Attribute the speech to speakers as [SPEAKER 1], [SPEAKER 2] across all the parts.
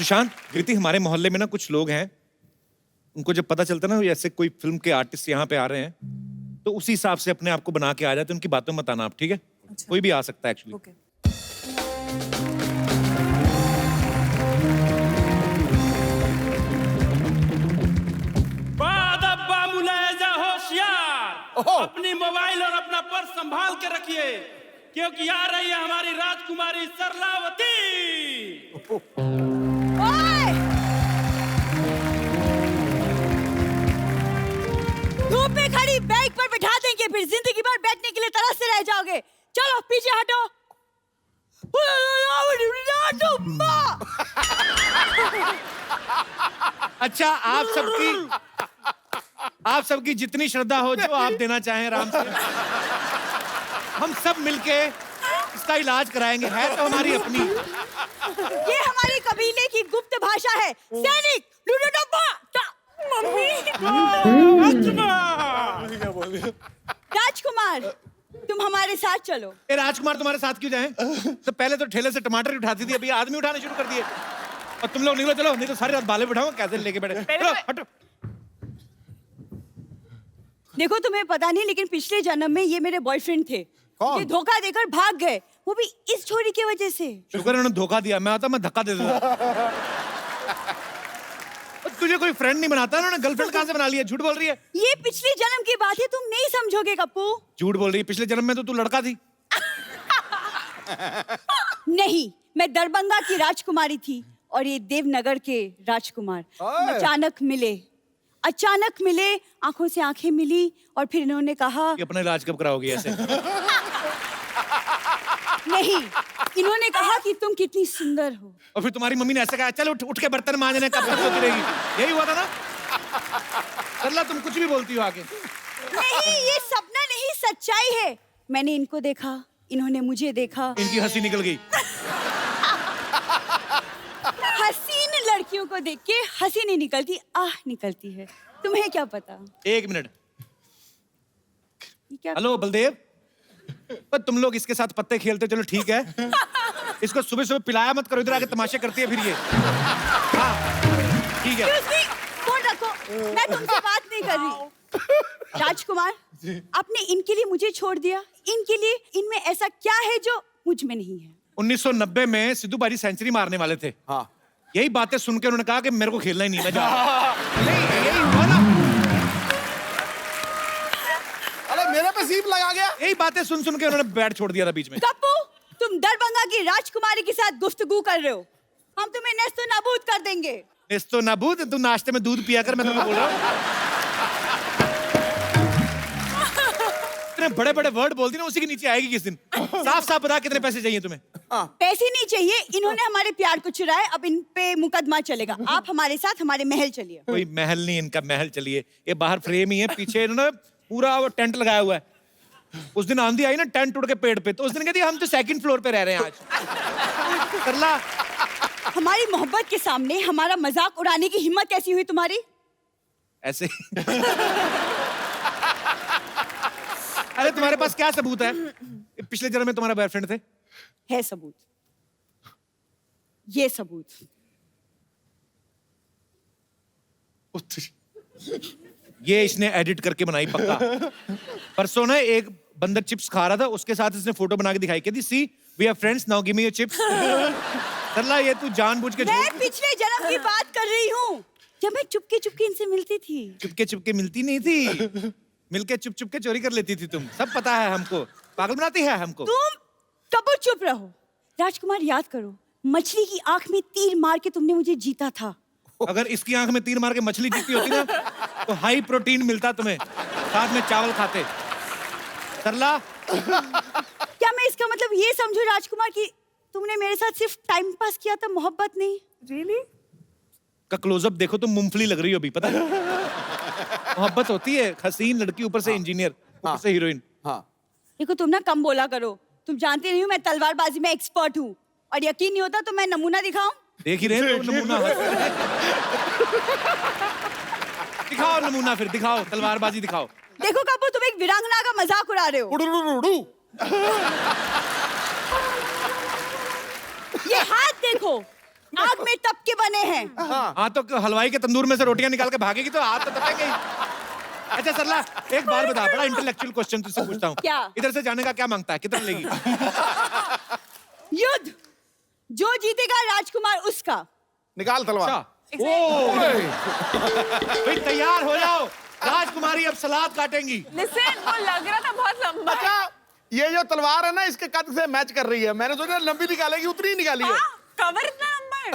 [SPEAKER 1] सुशांत, कृति, हमारे मोहल्ले में ना कुछ लोग हैं, उनको जब पता चलता है ना ऐसे कोई फिल्म के आर्टिस्ट यहाँ पे आ रहे हैं, तो उसी हिसाब से अपने आप को बना के आ जाते हैं। उनकी बातों में मत आना आप, ठीक है?
[SPEAKER 2] अच्छा।
[SPEAKER 1] कोई भी आ सकता है एक्चुअली।
[SPEAKER 2] ओके।
[SPEAKER 3] होशियार, अपनी मोबाइल और अपना पर्स संभाल के रखिए, क्योंकि आ रही है हमारी राजकुमारी सरलावती।
[SPEAKER 2] ओए! धूप में खड़ी बाइक पर बिठा देंगे, फिर जिंदगी भर बैठने के लिए तरसते रह जाओगे। चलो पीछे हटो।
[SPEAKER 1] अच्छा, आप सबकी जितनी श्रद्धा हो, जो आप देना चाहें आराम से, हम सब मिलके इसका इलाज कराएंगे। है तो हमारी अपनी।
[SPEAKER 2] ये हमारे कबीले की गुप्त भाषा है। सैनिक, राजकुमार, तुम हमारे साथ चलो।
[SPEAKER 1] ए राजकुमार, तुम्हारे साथ क्यों जाएं? तो पहले तो ठेले से टमाटर उठाती थी, अभी आदमी उठाने शुरू कर दिए। और तुम लोग निकलो, चलो, नहीं तो सारी रात बाले बिठाओ, कैसे लेके बैठे। चलो हटो।
[SPEAKER 2] देखो, तुम्हें पता नहीं, लेकिन पिछले जन्म में ये मेरे बॉयफ्रेंड थे। ये धोखा देकर भाग गए, वो भी इस छोरी की वजह से।
[SPEAKER 1] शुक्र है उन्होंने धोखा दिया, मैं आता मैं धक्का दे दूंगा। तुझे कोई फ्रेंड नहीं बनाता, उन्होंने गर्लफ्रेंड कहां से बना लिया? झूठ बोल रही है।
[SPEAKER 2] ये पिछले जन्म की बात है, तुम नहीं समझोगे कप्पू।
[SPEAKER 1] झूठ बोल रही है, पिछले जन्म में तो तू लड़का थी।
[SPEAKER 2] नहीं, मैं दरभंगा की राजकुमारी थी और ये देवनगर के राजकुमार। अचानक मिले, आंखों से आंखें मिली और फिर इन्होंने कहा
[SPEAKER 1] कि अपना इलाज कब कराओगी ऐसे?
[SPEAKER 2] नहीं, इन्होंने कहा कि तुम कितनी सुंदर हो।
[SPEAKER 1] और फिर तुम्हारी मम्मी ने ऐसे कहा, चल उठ के बर्तन मांजने, कब तक सोती रहेगी? यही हुआ था ना? सरला, तुम कुछ भी बोलती हो आगे।
[SPEAKER 2] नहीं, ये सपना नहीं, सच्चाई है। मैंने इनको देखा, इन्होंने मुझे देखा।
[SPEAKER 1] इनकी हंसी निकल गई।
[SPEAKER 2] हसीन लड़कियों को देख के हंसी नहीं निकलती, आह निकलती है। तुम्हें क्या पता?
[SPEAKER 1] एक मिनट।
[SPEAKER 2] क्या?
[SPEAKER 1] हेलो बलदेव, पर तुम लोग इसके साथ पत्ते खेलते, चलो ठीक है। इसको सुबह सुबह पिलाया मत करो, इधर आके तमाशे करती है फिर ये। हाँ, ठीक है।
[SPEAKER 2] फोन रखो, मैं तुमसे बात नहीं कर रही। राजकुमार, आपने इनके लिए मुझे छोड़ दिया, इनके लिए, इनमें ऐसा क्या है जो मुझ में नहीं है?
[SPEAKER 1] 1990 में सिद्धू बाजी सेंचुरी मारने वाले थे।
[SPEAKER 4] हाँ।
[SPEAKER 1] यही बातें सुनकर उन्होंने कहा कि मेरे को खेलना ही नहीं, मैं जा रहा हूं। नहीं, यही हुआ ना।
[SPEAKER 4] अरे मेरे पे सीप लगा गया।
[SPEAKER 1] यही बातें सुन के उन्होंने बैट छोड़ दिया था बीच में।
[SPEAKER 2] कप्पू, तुम दरभंगा की राजकुमारी के साथ गुफ्तगू कर रहे हो। हम तुम्हें नेस्तो नाबूद कर देंगे।
[SPEAKER 1] नेस्तो नाबूद? तू नाश्ते में दूध पिया कर, मैं तुम्हें बोल रहा हूँ। इतने बड़े बड़े वर्ड बोलती ना, उसी के नीचे आएगी किस दिन। साफ साफ बता, कितने पैसे चाहिए तुम्हें?
[SPEAKER 2] पैसे नहीं चाहिए, इन्होंने हमारे प्यार को चुराया, अब इन पे मुकदमा चलेगा। आप हमारे साथ हमारे महल चलिए।
[SPEAKER 1] कोई महल नहीं, इनका महल चलिए। ये बाहर फ्रेम ही है, पीछे इन्होंने पूरा वो टेंट लगाया हुआ है। उस दिन आंधी आई ना, टेंट उड़ के पेड़ पे, तो उस दिन कहती हम तो सेकंड फ्लोर पे रह रहे हैं आज। करला,
[SPEAKER 2] हमारी मोहब्बत के सामने हमारा मजाक उड़ाने की हिम्मत कैसी हुई तुम्हारी?
[SPEAKER 1] ऐसे। अरे तुम्हारे पास क्या सबूत है? पिछले जन्म में तुम्हारा बॉयफ्रेंड थे?
[SPEAKER 2] है सबूत, ये सबूत।
[SPEAKER 1] ये इसने एडिट करके बनाई पक्का। परसों ना एक बंदर चिप्स खा रहा था, उसके साथ इसने फोटो बना के दिखाई, कहती see we are friends now give me your chips. Sarla, ये तू जानबूझ के
[SPEAKER 2] मैं पिछले जन्म की बात कर रही हूँ, जब मैं चुपके चुपके इनसे मिलती थी।
[SPEAKER 1] चुपके मिलती नहीं थी, मिलके चुप के चोरी कर लेती थी तुम। सब पता है हमको, पागल बनाती है हमको।
[SPEAKER 2] तुम कबूल चुप रहो। राजकुमार, याद करो, मछली की आंख में तीर मार के तुमने मुझे जीता था।
[SPEAKER 1] अगर इसकी आंख में तीर मार के मछली जीती होती ना, तो हाई प्रोटीन मिलता तुम्हें, साथ में चावल खाते। सरला,
[SPEAKER 2] क्या मैं इसका मतलब ये समझूं राजकुमार कि तुमने मेरे साथ सिर्फ टाइम पास किया था, मोहब्बत नहीं? रियली?
[SPEAKER 1] का क्लोजअप देखो, तुम मूंगफली लग रही हो अभी, पता है? मोहब्बत होती है, हसीन लड़की ऊपर से इंजीनियर, ऊपर से हीरोइन।
[SPEAKER 4] हाँ।
[SPEAKER 2] देखो, तुम ना कम बोला करो। तुम जानते नहीं हो मैं तलवारबाजी में एक्सपर्ट हूँ, और यकीन नहीं होता तो मैं नमूना दिखाऊं?
[SPEAKER 1] देख ही रहे हो नमूना। दिखाओ नमूना, फिर दिखाओ, तलवारबाजी दिखाओ।
[SPEAKER 2] देखो कपूर, तुम एक वीरांगना का मजाक उड़ा रहे हो। ये हाथ देखो, आग में तप के बने हैं।
[SPEAKER 1] हाँ तो हलवाई के तंदूर में से रोटियां निकाल के भागेगी तो हाथ तो तपेंगे ही। अच्छा सरला, एक बार बता, बड़ा इंटेलेक्चुअल क्वेश्चन तुझसे पूछता हूँ।
[SPEAKER 2] क्या?
[SPEAKER 1] इधर से जाने का क्या मांगता है, कितना लेगी?
[SPEAKER 2] युद्ध, जो जीतेगा राजकुमार उसका।
[SPEAKER 4] निकाल तलवार।
[SPEAKER 1] अच्छा। ओ भाई तैयार हो जाओ, राजकुमारी अब सलाद काटेंगी।
[SPEAKER 5] लिसन, वो लग रहा था बहुत लंबा है।
[SPEAKER 4] अच्छा, ये जो तलवार है ना इसके कद से मैच कर रही है। मैंने सोचा लंबी निकालेगी, उतनी ही निकाली है।
[SPEAKER 5] कवर इतना लंबा है।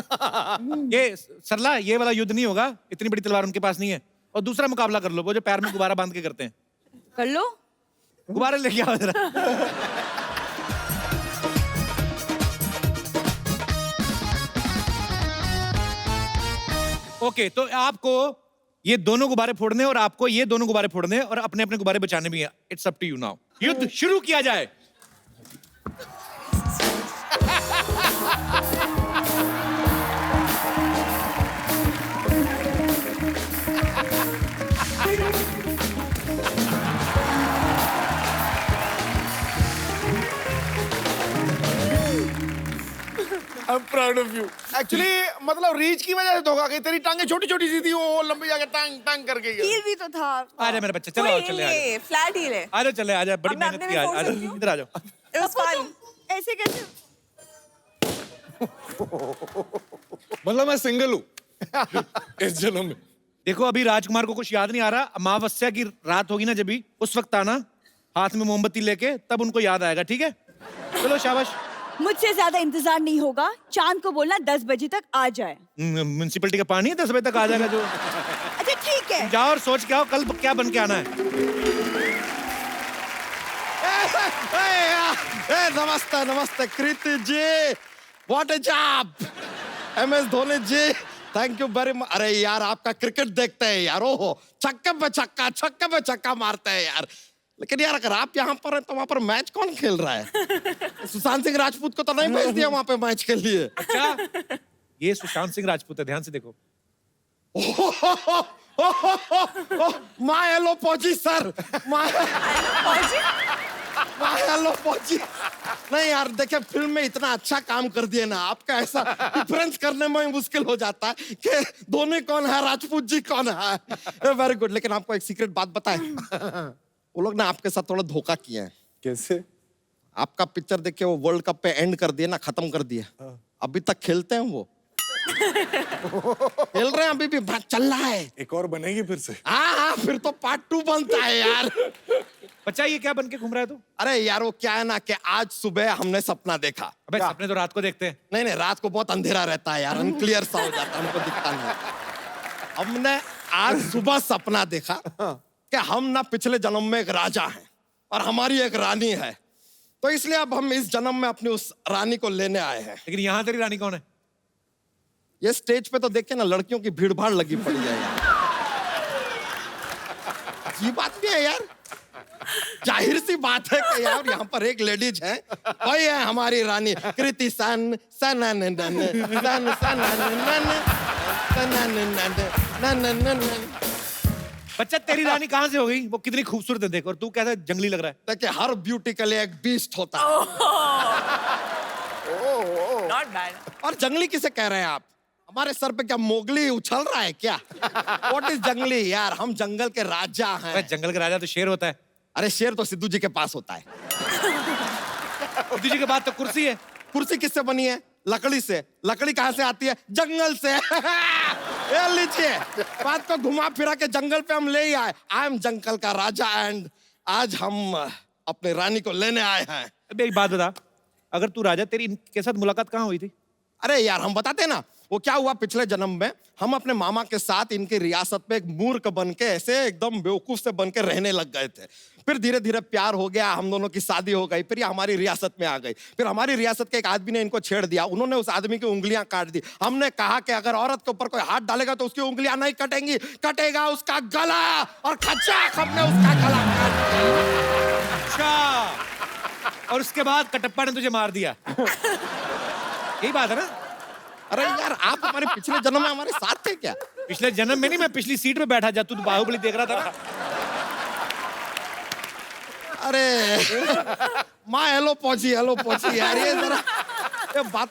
[SPEAKER 1] ये सरला, ये वाला युद्ध नहीं होगा, इतनी बड़ी तलवार उनके पास नहीं है। और दूसरा मुकाबला कर लो, वो जो पैर में गुब्बारा बांध के करते हैं।
[SPEAKER 2] कर लो।
[SPEAKER 1] गुब्बारे लेके आओ जरा। ओके, तो आपको ये दोनों गुब्बारे फोड़ने और आपको ये दोनों गुब्बारे फोड़ने और अपने अपने गुब्बारे बचाने भी है। It's up to you now. युद्ध शुरू किया जाए।
[SPEAKER 4] I'm proud of you. Actually, मतलब रीच की वजह से धोखा गई। तेरी टांगे छोटी छोटी सी थी, वो लंबी जाके टांग टांग कर गई है।
[SPEAKER 2] हील भी तो था।
[SPEAKER 1] आजा मेरे बच्चे, चलो आओ, चले आजा।
[SPEAKER 5] फ्लैट हील है।
[SPEAKER 1] आजा चले, आजा, बड़ी
[SPEAKER 5] हमने
[SPEAKER 1] मेहनत
[SPEAKER 5] अपने
[SPEAKER 1] की
[SPEAKER 5] में
[SPEAKER 1] आज।
[SPEAKER 5] फोड़
[SPEAKER 1] आजा,
[SPEAKER 5] सकती हूँ।
[SPEAKER 1] इधर आ जाओ।
[SPEAKER 5] It was fun.
[SPEAKER 2] ऐसे कैसे?
[SPEAKER 6] मतलब मैं सिंगल हूँ इस जन्म में।
[SPEAKER 1] देखो अभी राजकुमार को कुछ याद नहीं आ रहा। अमावस्या की रात होगी ना जब भी, उस वक्त आना हाथ में मोमबत्ती लेके, तब उनको याद आएगा। ठीक है, चलो शाबाश।
[SPEAKER 2] मुझसे ज्यादा इंतजार नहीं होगा। चांद को बोलना 10 बजे तक आ जाए।
[SPEAKER 1] म्युनिसिपैलिटी का पानी है, 10 बजे तक आ जाएगा जो।
[SPEAKER 2] अच्छा ठीक है।
[SPEAKER 1] जाओ और सोच के आओ कल क्या बन के आना है।
[SPEAKER 6] नमस्ते नमस्ते Kriti ji, what a job. MS Dhoni ji, thank you very much. अरे यार आपका क्रिकेट देखते हैं यार, ओहो छक्के पे छक्का मारते हैं यार। लेकिन यार अगर आप यहाँ पर हैं तो वहाँ पर मैच कौन खेल रहा है? सुशांत सिंह राजपूत को तो नहीं भेज दिया वहाँ पे मैच के लिए?
[SPEAKER 1] अच्छा, ये सुशांत सिंह राजपूत है, ध्यान से देखो।
[SPEAKER 6] माय हेलो पहुंची सर, माय हेलो पहुंची। नहीं यार देखिए, फिल्म में इतना अच्छा काम कर दिए ना, आपका ऐसा डिफरेंस करने में मुश्किल हो जाता है कि धोनी कौन है, राजपूत जी कौन है। Very good. लेकिन आपको एक सीक्रेट बात बताएं, वो लोग ना आपके साथ थोड़ा धोखा किए हैं।
[SPEAKER 4] कैसे?
[SPEAKER 6] आपका पिक्चर देख के वो वर्ल्ड कप पे एंड कर दिए ना, खत्म कर दिए। अभी तक खेलते हैं वो, खेल रहे हैं अभी भी, बात चल रहा है।
[SPEAKER 4] एक और बनेगी फिर से?
[SPEAKER 6] हाँ, फिर तो पार्ट 2 बनता है यार।
[SPEAKER 1] बच्चा ये क्या बन के घूम रहा है तू?
[SPEAKER 6] अरे यार वो क्या है ना कि आज सुबह हमने सपना देखा।
[SPEAKER 1] अबे सपने तो रात को देखते हैं।
[SPEAKER 6] नहीं, रात को बहुत अंधेरा रहता है यार, अनक्लियर सा हो जाता है, हमको दिखता नहीं। हमने आज सुबह सपना देखा कि हम ना पिछले जन्म में एक राजा हैं और हमारी एक रानी है, तो इसलिए अब हम इस जन्म में अपनी उस रानी को लेने आए हैं।
[SPEAKER 1] लेकिन यहाँ तेरी रानी कौन है?
[SPEAKER 6] ये स्टेज पे तो देखिए ना, लड़कियों की भीड़ भाड़ लगी पड़ी है यार। ये बात भी है यार, जाहिर सी बात है कि यार यहाँ पर एक लेडीज है, वही है हमारी रानी कृति सन सन नन नन सन सन नन नन।
[SPEAKER 1] बच्चा तेरी रानी कहाँ से हो गई? वो कितनी खूबसूरत है देख, और तू कैसा जंगली लग रहा है।
[SPEAKER 6] देखिए हर ब्यूटी के लिए एक बीस्ट होता है।
[SPEAKER 5] Not bad.
[SPEAKER 6] और जंगली किसे कह रहे हैं आप? हमारे सर पे क्या मोगली उछल रहा है क्या? What is जंगली यार, हम जंगल के राजा
[SPEAKER 1] अबे
[SPEAKER 6] हैं।
[SPEAKER 1] जंगल का राजा तो शेर होता है।
[SPEAKER 6] अरे शेर तो सिद्धू जी के पास होता है।
[SPEAKER 1] सिद्धू जी के बाद तो कुर्सी है।
[SPEAKER 6] कुर्सी किससे बनी है? लकड़ी से। लकड़ी कहाँ से आती है? जंगल से। ये लीजिए, बात को घुमा फिरा के जंगल पे हम ले ही आए। आई एम जंगल का राजा एंड आज हम अपने रानी को लेने आए हैं।
[SPEAKER 1] अबे एक बात बता, अगर तू राजा, तेरी इनके साथ मुलाकात कहाँ हुई थी?
[SPEAKER 6] अरे यार हम बताते ना, वो क्या हुआ पिछले जन्म में, हम अपने मामा के साथ इनकी रियासत में एक मूर्ख बन के ऐसे एकदम बेवकूफ से बन के रहने लग गए थे। फिर धीरे धीरे प्यार हो गया, हम दोनों की शादी हो गई, फिर ये हमारी रियासत में आ गई। फिर हमारी रियासत के एक आदमी ने इनको छेड़ दिया, उन्होंने उस आदमी की उंगलियां काट दी। हमने कहा कि अगर औरत के ऊपर कोई हाथ डालेगा तो उसकी उंगलियां नहीं कटेंगी, कटेगा उसका गला, और खच्चाक हमने उसका गला काट दिया।
[SPEAKER 1] अच्छा, और उसके बाद कटप्पा ने तुझे मार दिया। यही बात है ना?
[SPEAKER 6] अरे यार आप हमारे पिछले जन्म में हमारे साथ थे क्या?
[SPEAKER 1] पिछले जन्म में नहीं, मैं पिछली सीट पे बैठा जा, तू तो बाहुबली देख रहा था ना।
[SPEAKER 6] अरे माँ हेलो पहुंची यार, ये जरा ये बात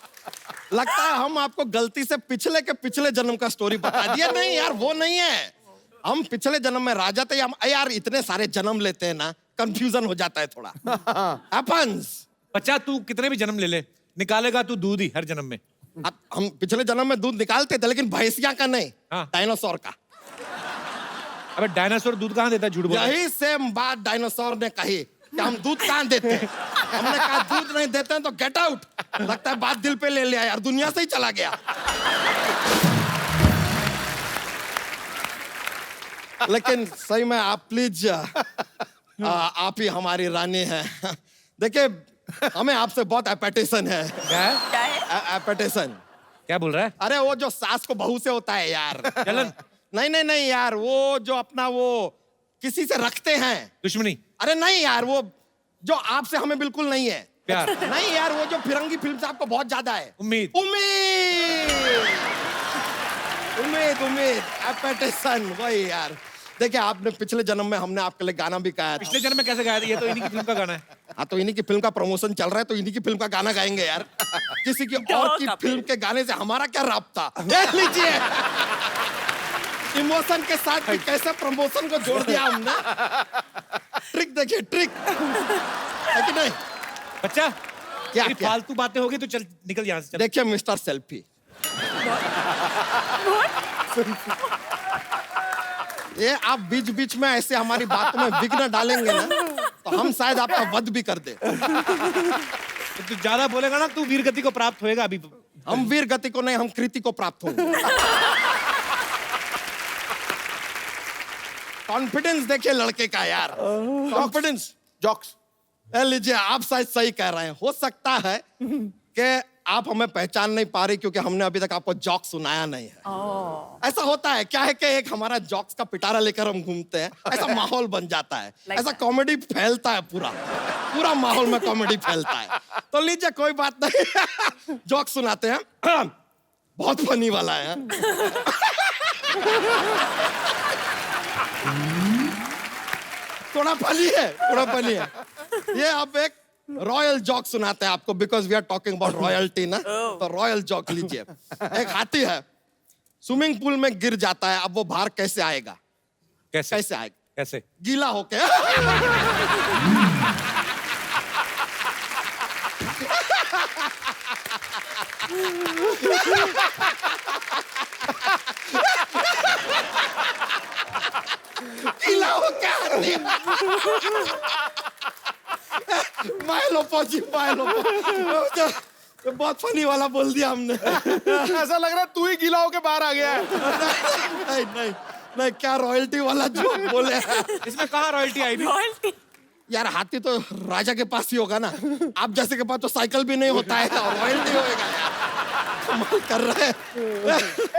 [SPEAKER 6] लगता है हम आपको गलती से पिछले जन्म का स्टोरी बता दिया। नहीं यार, वो नहीं है। हम पिछले जन्म में राजा थे। हम यार इतने सारे जन्म लेते हैं ना, कंफ्यूजन हो जाता है थोड़ा। हैपेंस।
[SPEAKER 1] बच्चा तू कितने भी जन्म ले निकालेगा तू दूध ही हर जन्म में।
[SPEAKER 6] हम पिछले जन्म में दूध निकालते थे, लेकिन भैंसिया का नहीं,
[SPEAKER 1] हाँ।
[SPEAKER 6] डायनासोर का।
[SPEAKER 1] अबे डायनासोर दूध कहाँ देता है? झूठ बोल।
[SPEAKER 6] यही सेम बात डायनासोर ने कही कि हम दूध कहाँ देते हैं। हमने कहा दूध नहीं देते हैं तो गेट आउट। लगता है बात दिल पे ले लिया यार, दुनिया से ही चला गया। लेकिन सही में आप प्लीज आप ही हमारी रानी है। देखिए हमें आपसे बहुत एपेटेशन है।
[SPEAKER 1] क्या है?
[SPEAKER 5] क्या है?
[SPEAKER 6] एपेटेशन।
[SPEAKER 1] क्या बोल रहा है?
[SPEAKER 6] अरे वो जो सास को बहू से होता है यार।
[SPEAKER 1] जलन?
[SPEAKER 6] नहीं यार, वो जो अपना वो किसी से रखते हैं।
[SPEAKER 1] दुश्मनी?
[SPEAKER 6] अरे नहीं यार, वो जो आपसे हमें बिल्कुल नहीं है।
[SPEAKER 1] प्यार?
[SPEAKER 6] नहीं यार, वो जो फिरंगी फिल्म से आपको बहुत ज्यादा है।
[SPEAKER 1] उम्मीद?
[SPEAKER 6] उम्मीद एपेटेशन, वही यार। देखिए आपने पिछले जन्म में हमने आपके लिए गाना भी गाया था।
[SPEAKER 1] पिछले जन्म में कैसे गाया था? ये तो इन्हीं की फिल्म का गाना है।
[SPEAKER 6] हाँ, तो इन्हीं की फिल्म का प्रमोशन चल रहा है, तो इन्हीं की फिल्म का गाना गाएंगे यार। किसी की और की फिल्म के गाने से हमारा क्या राब्ता? देख लीजिए इमोशन के साथ भी कैसे प्रमोशन को जोड़ दिया हमने। ट्रिक देखिए, ट्रिक है कि नहीं?
[SPEAKER 1] बच्चा
[SPEAKER 6] क्या
[SPEAKER 1] तेरी फालतू बातें होगी तो चल निकल यहाँ से चल।
[SPEAKER 6] देखिए मिस्टर सेल्फी, ये आप बीच बीच में ऐसे हमारी बातों में विघ्न डालेंगे ना, तो हम शायद आपका वध भी कर दे।
[SPEAKER 1] तू ज्यादा बोलेगा ना, तू वीर गति को प्राप्त होएगा अभी।
[SPEAKER 6] हम वीर गति को नहीं, हम कृति को प्राप्त होंगे। कॉन्फिडेंस देखिए लड़के का यार, कॉन्फिडेंस।
[SPEAKER 4] जॉक्स।
[SPEAKER 6] लीजिए आप शायद सही कह रहे हैं। हो सकता है कि आप हमें पहचान नहीं पा रही क्योंकि हमने अभी तक आपको जॉक्स सुनाया नहीं है। ऐसा होता है, क्या है कि एक हमारा जॉक्स का पिटारा लेकर हम घूमते हैं, ऐसा माहौल बन जाता है, ऐसा कॉमेडी फैलता है, पूरा माहौल में कॉमेडी फैलता है। तो लीजिए कोई बात नहीं, जॉक्स सुनाते हैं। बहुत फनी वाला है। थोड़ा फनी है। ये आप एक रॉयल जॉक सुनाते हैं आपको, because we are talking about royalty ना। तो रॉयल जॉक लीजिए। एक हाथी है, स्विमिंग पूल में गिर जाता है। अब वो बाहर कैसे आएगा? कैसे आएगा?
[SPEAKER 1] कैसे?
[SPEAKER 6] गीला होके। गीला होके हाथी। माइलो पहुंची। तो बहुत फनी वाला बोल दिया हमने।
[SPEAKER 4] ऐसा लग रहा है तू ही गीला होके बाहर आ गया है।
[SPEAKER 6] नहीं, क्या रॉयल्टी वाला जोक बोले।
[SPEAKER 1] इसमें कहाँ रॉयल्टी आई भी?
[SPEAKER 5] रॉयल्टी?
[SPEAKER 6] यार हाथी तो राजा के पास ही होगा ना, आप जैसे के पास तो साइकिल भी नहीं होता है, रॉयल्टी होएगा यार। कमाल कर रहे हैं।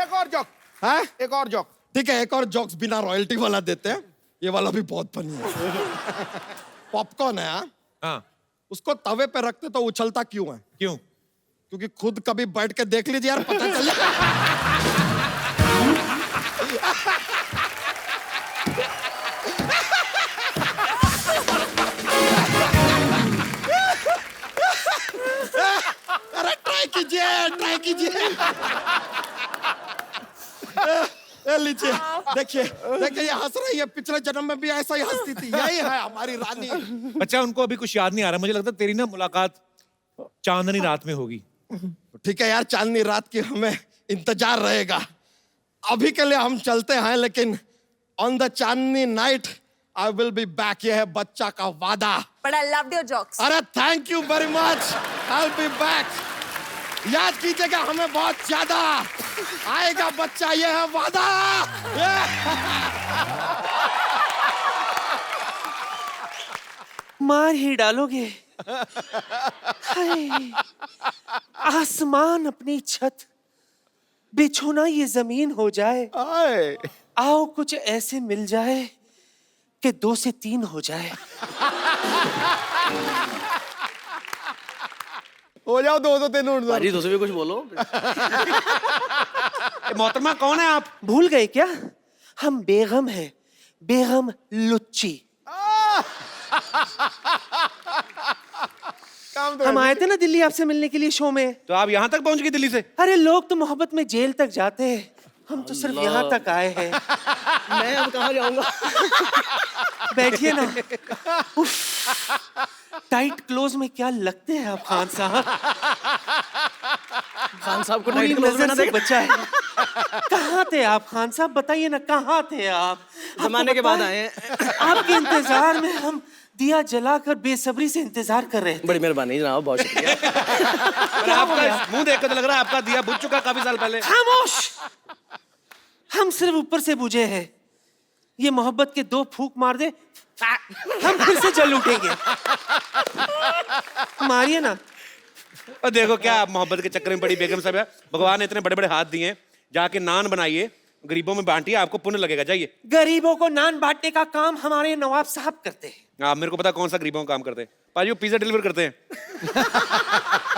[SPEAKER 4] एक और जॉक।
[SPEAKER 6] हाँ?
[SPEAKER 4] एक और जॉक।
[SPEAKER 6] ठीक है, एक और जॉक्स बिना रॉयल्टी वाला देते हैं। ये वाला भी बहुत फनी है। पॉपकॉर्न है,
[SPEAKER 1] हाँ।
[SPEAKER 6] उसको तवे पे रखते तो उछलता क्यों है?
[SPEAKER 1] क्यों?
[SPEAKER 6] क्योंकि खुद कभी बैठ के देख लीजिए यार, पता चल जाएगा। अरे ट्राई कीजिए। लीजिए, देखिए ये हंस रही है। पिछले जन्म में भी ऐसा ही हंसती थी। यही है हमारी रानी।
[SPEAKER 1] बच्चा उनको अभी कुछ याद नहीं आ रहा। मुझे लगता है तेरी ना मुलाकात चांदनी रात में होगी।
[SPEAKER 6] ठीक है यार, चांदनी रात की हमें इंतजार रहेगा। अभी के लिए हम चलते हैं, लेकिन on the Chandni night I will be back. ये है बच्चा का वादा।
[SPEAKER 5] But I loved your jokes.
[SPEAKER 6] अरे thank you very much, I will be back. याद कीजिएगा हमें बहुत ज्यादा। आएगा बच्चा, ये है वादा।
[SPEAKER 7] मार ही डालोगे। हाय, आसमान अपनी छत, बिछो ना ये जमीन हो जाए। आओ कुछ ऐसे मिल जाए कि 2 से 3 हो जाए।
[SPEAKER 4] हो जाओ 2 तो 3 उड़ जाओ।
[SPEAKER 8] भाजी तुझे भी कुछ बोलो।
[SPEAKER 1] मोहतरमा कौन है आप?
[SPEAKER 7] भूल गए क्या? हम बेगम हैं, बेगम लुच्ची।
[SPEAKER 4] काम तो
[SPEAKER 7] हम
[SPEAKER 4] ऐसे
[SPEAKER 7] आए थे ना दिल्ली आपसे मिलने के लिए शो में।
[SPEAKER 1] तो आप यहाँ तक पहुंच गए दिल्ली से?
[SPEAKER 7] अरे लोग तो मोहब्बत में जेल तक जाते हैं, हम तो सिर्फ यहाँ तक आए हैं।
[SPEAKER 8] मैं अब कहाँ जाऊंगा?
[SPEAKER 7] बैठिए ना। उफ, टाइट क्लोज में क्या लगते हैं आप खान साहब।
[SPEAKER 8] खान साहब को
[SPEAKER 7] पूरी
[SPEAKER 8] टाइट क्लोज में
[SPEAKER 7] नजर
[SPEAKER 8] ना
[SPEAKER 7] से
[SPEAKER 8] देख।
[SPEAKER 7] बचा है। कहाँ थे आप खान साहब, बताइए ना कहाँ थे आप?
[SPEAKER 8] जमाने के
[SPEAKER 7] आपको
[SPEAKER 8] बाद
[SPEAKER 7] पता
[SPEAKER 8] आए
[SPEAKER 7] है,
[SPEAKER 8] हैं।
[SPEAKER 7] आपके इंतजार में हम दिया जलाकर बेसब्री से इंतजार कर रहे थे।
[SPEAKER 8] बड़ी मेहरबानी जनाब, बहुत शुक्रिया।
[SPEAKER 1] पर आपका मुंह देख कर तो लग रहा है आपका दिया बुझ चुका काफी साल पहले।
[SPEAKER 7] खामोश, हम सिर्फ ऊपर से बुझे हैं। ये मोहब्बत के 2 फूंक मार दे, हम फिर से जल उठेंगे। मारिए ना।
[SPEAKER 1] और देखो क्या आप मोहब्बत के चक्कर में पड़ी बेगम साहब। भगवान ने इतने बड़े बड़े हाथ दिए, जाके नान बनाइए, गरीबों में बांटिए, आपको पुण्य लगेगा। जाइए।
[SPEAKER 7] गरीबों को नान बांटने का काम हमारे नवाब साहब करते हैं।
[SPEAKER 1] आप मेरे को पता कौन सा गरीबों का काम करते हैं। पाजी वो पिज्जा डिलीवर करते हैं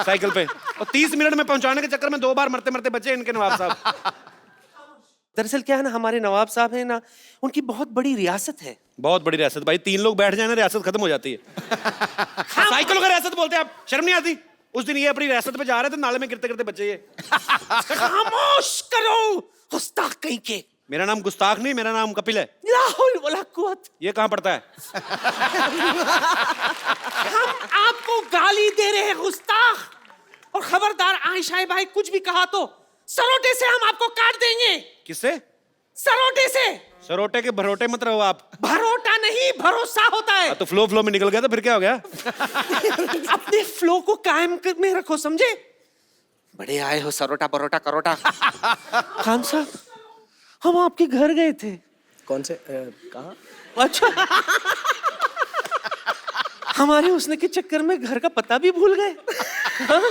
[SPEAKER 1] साइकिल पे, और 30 मिनट में पहुंचाने के चक्कर में 2 बार मरते मरते बचे इनके नवाब साहब।
[SPEAKER 7] दरअसल क्या है ना, हमारे नवाब साहब है ना, उनकी बहुत बड़ी रियासत है।
[SPEAKER 1] बहुत बड़ी रियासत भाई, 3 लोग बैठ जाए ना रियासत खत्म हो जाती है। साइकिलों का रियासत बोलते हैं आप, शर्म नहीं आती? उस दिन ये अपनी रियासत पे जा रहे थे, नाले में गिरते गिरते बचे ये।
[SPEAKER 7] खामोश करो, गुस्ताख कहीं के।
[SPEAKER 1] मेरा नाम गुस्ताख नहीं, मेरा नाम कपिल है।
[SPEAKER 7] ला हौल वला कुव्वत।
[SPEAKER 1] ये कहाँ पड़ता है?
[SPEAKER 7] हम आपको गाली दे रहे हैं गुस्ताख, और खबरदार आयशा भाई कुछ भी कहा तो सरोटे से हम आपको काट देंगे।
[SPEAKER 1] किससे?
[SPEAKER 7] सरोटे से।
[SPEAKER 1] सरोटे के भरोटे मत रहो आप।
[SPEAKER 7] भरोटा नहीं, भरोसा होता है।
[SPEAKER 1] तो फ्लो में निकल गया तो फिर क्या हो गया?
[SPEAKER 7] अपने फ्लो को कायम में रखो, समझे? बड़े आए हो सरोटा बरोटा करोटा। खान साहब, हम आपके घर गए थे।
[SPEAKER 8] कौन से कहाँ?
[SPEAKER 7] अच्छा, हमारे उसने के चक्कर में घर का पता भी भूल गए। हाँ?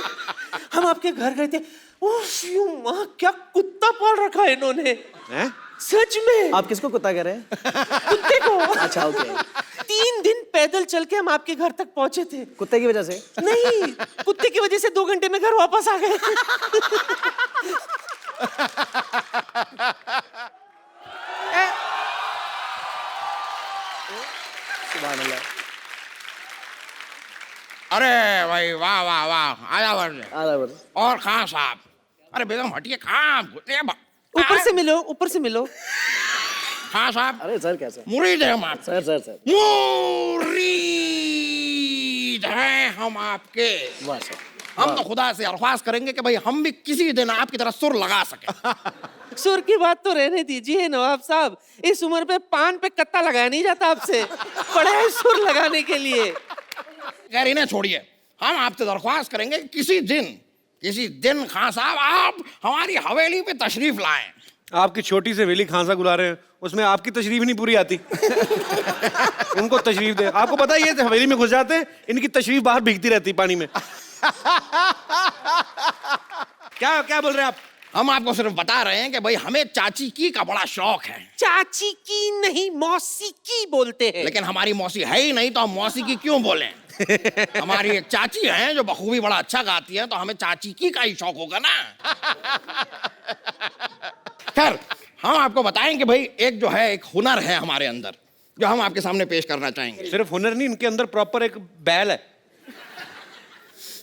[SPEAKER 7] हम आपके घर गए थे। उफ, यूं माँ, क्या कुत्ता पाल रखा है इन्होंने।
[SPEAKER 1] हैं?
[SPEAKER 7] सच में।
[SPEAKER 8] आप किसको कुत्ता कह रहे हैं?
[SPEAKER 7] कुत्ते को।
[SPEAKER 8] अच्छा, ओके।
[SPEAKER 7] 3 दिन पैदल चल के हम आपके घर तक पहुंचे थे।
[SPEAKER 8] कुत्ते की वजह से?
[SPEAKER 7] नहीं, कुत्ते की वजह से 2 घंटे में घर वापस आ गए।
[SPEAKER 8] सुभान अल्लाह।
[SPEAKER 6] अरे भाई वाह वाह वाह, आया वर्ष। और खान साहब, अरे बेगम हटिए, कहाँ घुसे?
[SPEAKER 7] ऊपर से मिलो, ऊपर से मिलो।
[SPEAKER 6] खान साहब,
[SPEAKER 8] अरे सर कैसे?
[SPEAKER 6] मुरीद है हम आप,
[SPEAKER 8] सर
[SPEAKER 6] मुरीद हैं हम आपके।
[SPEAKER 8] वाह सर।
[SPEAKER 6] हम तो खुदा से अरख्वास्त करेंगे कि भाई हम भी किसी दिन आपकी तरह सुर लगा सके।
[SPEAKER 7] सुर की बात तो रहने दीजिए नवाब साहब, इस उम्र पे पान पे कत्ता लगाया नहीं जाता आपसे। पड़े हैं सुर लगाने के लिए।
[SPEAKER 6] खैर इन्हें छोड़िए, हम आपसे दरख्वास्त करेंगे कि किसी दिन खान साहब आप हमारी हवेली पे तशरीफ लाएं।
[SPEAKER 1] आपकी छोटी सी हवेली खान साहब बुला रहे हैं, उसमें आपकी तशरीफ नहीं पूरी आती। उनको तशरीफ दे। आपको पता है ये हवेली में घुस जाते हैं, इनकी तशरीफ बाहर भीगती रहती पानी में। क्या बोल रहे हैं आप?
[SPEAKER 6] हम आपको सिर्फ बता रहे हैं कि भाई हमें चाची की का बड़ा शौक है।
[SPEAKER 7] चाची की नहीं, मौसी की बोलते हैं।
[SPEAKER 6] लेकिन हमारी मौसी है ही नहीं, तो हम मौसी की क्यों बोलें? हमारी एक चाची है जो बखूबी बड़ा अच्छा गाती है, तो हमें चाची की का ही शौक होगा ना। खैर हम आपको बताएं कि भाई एक जो है, एक हुनर है हमारे अंदर, जो हम आपके सामने पेश करना चाहेंगे।
[SPEAKER 1] सिर्फ हुनर नहीं, इनके अंदर प्रॉपर एक बैल है।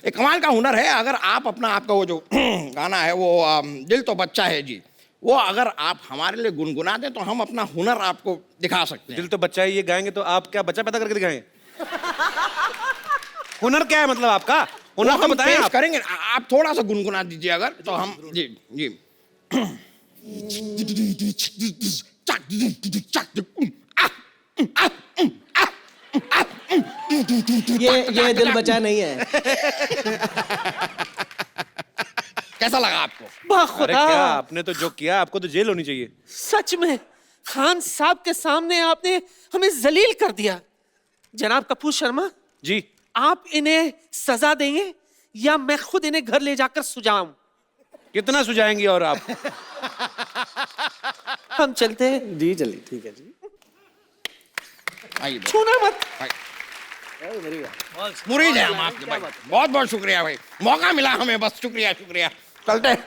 [SPEAKER 6] एक कमाल का हुनर है। अगर आप अपना आपका वो जो गाना है वो दिल तो बच्चा है जी, वो अगर आप हमारे लिए गुनगुना दें तो हम अपना हुनर आपको दिखा सकते हैं।
[SPEAKER 1] दिल तो बच्चा है ये गाएंगे तो आप क्या बच्चा पैदा करके दिखाएंगे? हुनर क्या है मतलब आपका? हुनर तो बताएं आप।
[SPEAKER 6] करेंगे, आप थोड़ा सा गुनगुना दीजिए अगर, तो हम जी जी।
[SPEAKER 8] ये दिल बचा नहीं है।
[SPEAKER 6] कैसा लगा आपको?
[SPEAKER 1] अरे क्या आपने तो जो किया, आपको तो जेल होनी चाहिए।
[SPEAKER 7] सच में खान साहब के सामने आपने हमें जलील कर दिया। जनाब कपूर शर्मा
[SPEAKER 1] जी,
[SPEAKER 7] आप इन्हें सजा देंगे या मैं खुद इन्हें घर ले जाकर सुझाऊं?
[SPEAKER 1] कितना सुझाएंगे और आप?
[SPEAKER 7] हम चलते हैं।
[SPEAKER 8] जी चलिए, ठीक है जी।
[SPEAKER 6] आइए
[SPEAKER 7] छूना मत।
[SPEAKER 6] मुरीद है हम आपके भाई। बहुत बहुत शुक्रिया भाई, मौका मिला हमें, बस शुक्रिया। चलते हैं।